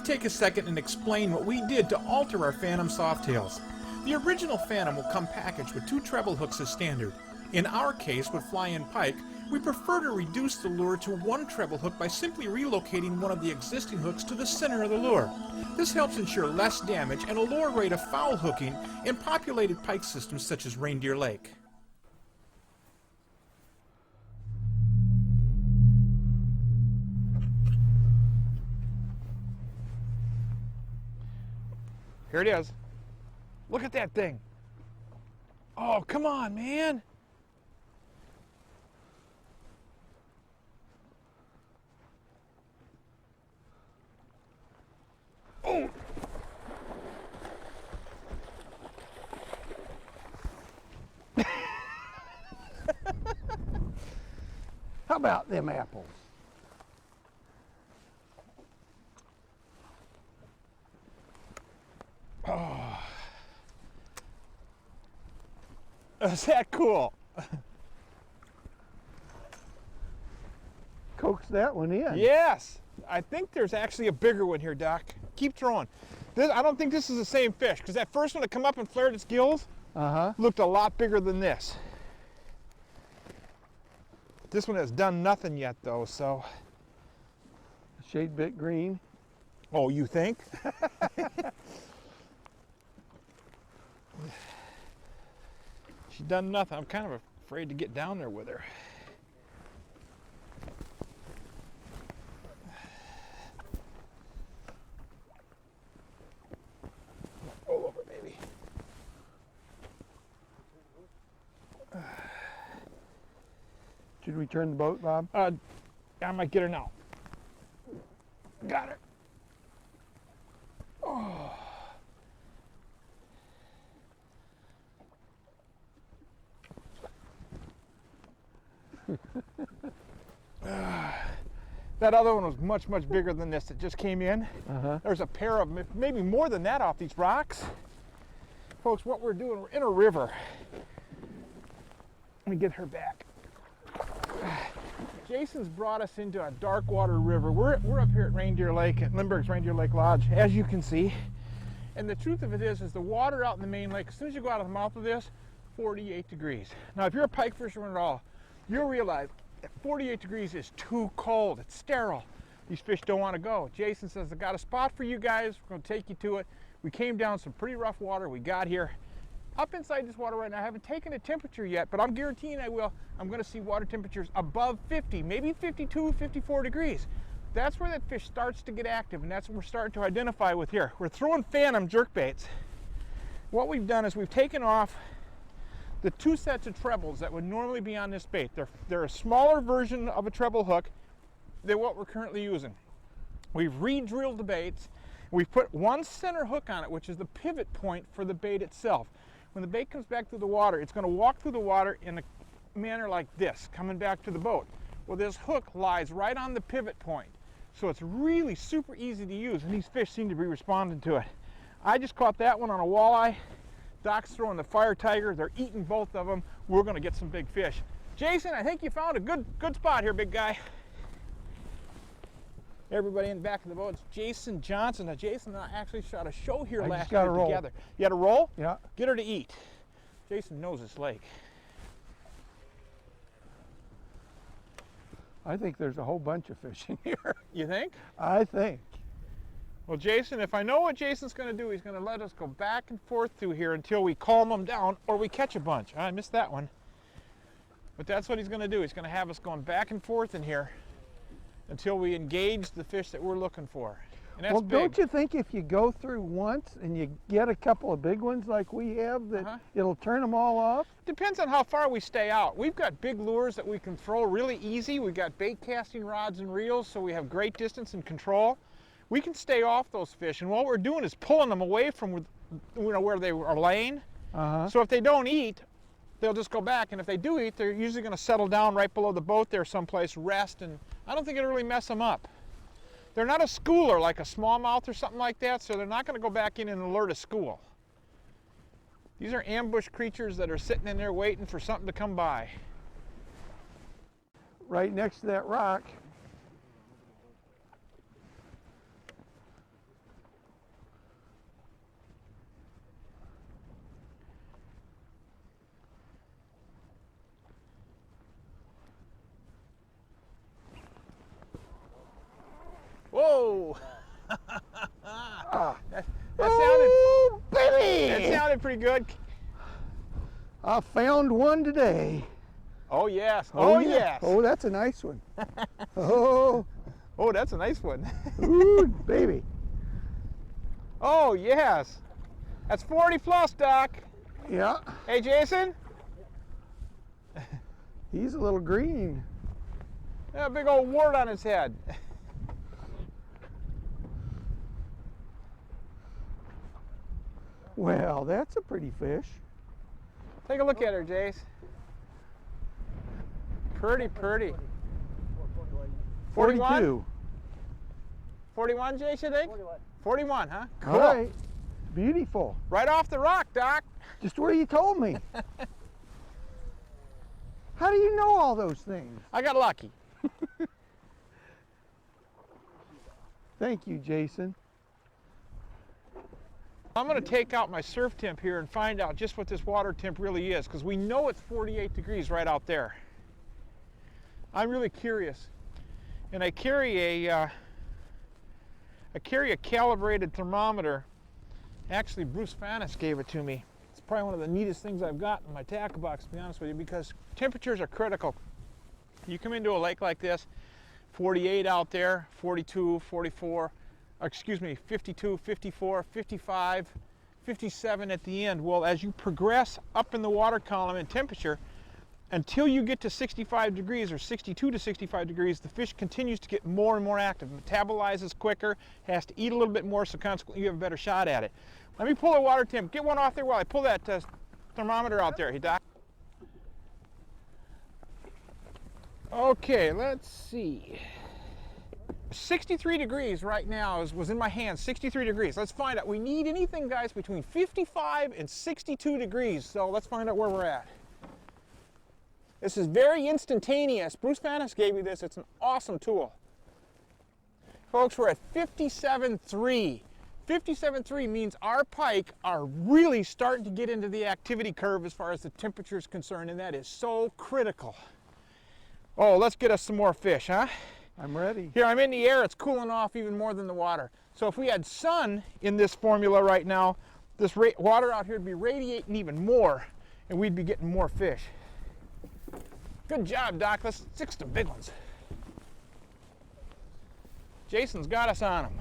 take a second and explain what we did to alter our Phantom Softails. The original Phantom will come packaged with 2 treble hooks as standard. In our case, with fly-in pike, we prefer to reduce the lure to 1 treble hook by simply relocating one of the existing hooks to the center of the lure. This helps ensure less damage and a lower rate of foul hooking in populated pike systems such as Reindeer Lake. Here it is. Look at that thing. Oh, come on, man. Oh. How about them apples? Oh. Is that cool? Coax that one in. Yes. I think there's actually a bigger one here, Doc. Keep throwing. I don't think this is the same fish, because that first one to come up and flared its gills looked a lot bigger than this. This one has done nothing yet, though, so. Shade bit green. Oh, you think? She's done nothing. I'm kind of afraid to get down there with her. Roll over, baby. Should we turn the boat, Bob? I might get her now. Got her. Oh. That other one was much, much bigger than this that just came in. There's a pair of, maybe more than that off these rocks. Folks, what we're doing, we're in a river. Let me get her back. Jason's brought us into a dark water river. We're up here at Reindeer Lake, at Lindbergh's Reindeer Lake Lodge, as you can see. And the truth of it is the water out in the main lake, as soon as you go out of the mouth of this, 48 degrees. Now, if you're a pike fisherman at all, you'll realize that 48 degrees is too cold. It's sterile. These fish don't want to go. Jason says, I got a spot for you guys. We're going to take you to it. We came down some pretty rough water. We got here. Up inside this water right now, I haven't taken a temperature yet, but I'm guaranteeing I will. I'm going to see water temperatures above 50, maybe 52, 54 degrees. That's where that fish starts to get active, and that's what we're starting to identify with here. We're throwing Phantom jerkbaits. What we've done is we've taken off the 2 sets of trebles that would normally be on this bait. They're a smaller version of a treble hook than what we're currently using. We've re-drilled the baits. We've put 1 center hook on it, which is the pivot point for the bait itself. When the bait comes back through the water, it's going to walk through the water in a manner like this, coming back to the boat. Well, this hook lies right on the pivot point, so it's really super easy to use, and these fish seem to be responding to it. I just caught that one on a walleye. Doc's throwing the fire tiger. They're eating both of them. We're going to get some big fish. Jason, I think you found a good spot here, big guy. Everybody in the back of the boat, it's Jason Johnson. Now, Jason and I actually shot a show here last year together. You had a roll? Yeah. Get her to eat. Jason knows this lake. I think there's a whole bunch of fish in here. You think? I think. Well, Jason, if I know what Jason's going to do, he's going to let us go back and forth through here until we calm him down or we catch a bunch. I missed that one. But that's what he's going to do. He's going to have us going back and forth in here until we engage the fish that we're looking for. And that's well, big. Don't you think if you go through once and you get a couple of big ones like we have, that it'll turn them all off? Depends on how far we stay out. We've got big lures that we can throw really easy. We've got bait casting rods and reels, so we have great distance and control. We can stay off those fish, and what we're doing is pulling them away from where they are laying. So if they don't eat, they'll just go back, and if they do eat, they're usually going to settle down right below the boat there someplace, rest, and I don't think it'll really mess them up. They're not a schooler like a smallmouth or something like that, so they're not going to go back in and alert a school. These are ambush creatures that are sitting in there waiting for something to come by. Right next to that rock. been pretty good. I found one today. Oh yes. Oh, yeah. yes. Oh, that's a nice one. Oh. Oh, that's a nice one. Ooh, baby. Oh yes. That's 40 plus, Doc. Yeah. Hey, Jason. He's a little green. Yeah, a big old wart on his head. Well, that's a pretty fish. Take a look at her, Jace. Pretty, pretty. 41? 42. 41, Jace, you think? 41. 41, huh? Cool. All right. Beautiful. Right off the rock, Doc. Just where you told me. How do you know all those things? I got lucky. Thank you, Jason. I'm going to take out my surf temp here and find out just what this water temp really is, because we know it's 48 degrees right out there. I'm really curious. And I carry a calibrated thermometer. Actually, Bruce Fanis gave it to me. It's probably one of the neatest things I've got in my tackle box, to be honest with you, because temperatures are critical. You come into a lake like this, 48 out there, 42, 44, excuse me, 52, 54, 55, 57 at the end. Well, as you progress up in the water column in temperature, until you get to 65 degrees or 62 to 65 degrees, the fish continues to get more and more active, metabolizes quicker, has to eat a little bit more, so consequently you have a better shot at it. Let me pull a water temp. Get one off there while I pull that thermometer out there. Hey, Doc. Okay, let's see. 63 degrees right now was in my hand, 63 degrees. Let's find out. We need anything, guys, between 55 and 62 degrees, so let's find out where we're at. This is very instantaneous. Bruce Fanis gave me this. It's an awesome tool. Folks, we're at 57.3. 57.3 means our pike are really starting to get into the activity curve as far as the temperature is concerned, and that is so critical. Oh, let's get us some more fish, huh? I'm ready. Here, I'm in the air. It's cooling off even more than the water. So if we had sun in this formula right now, this water out here would be radiating even more, and we'd be getting more fish. Good job, Doc. Let's stick some big ones. Jason's got us on them.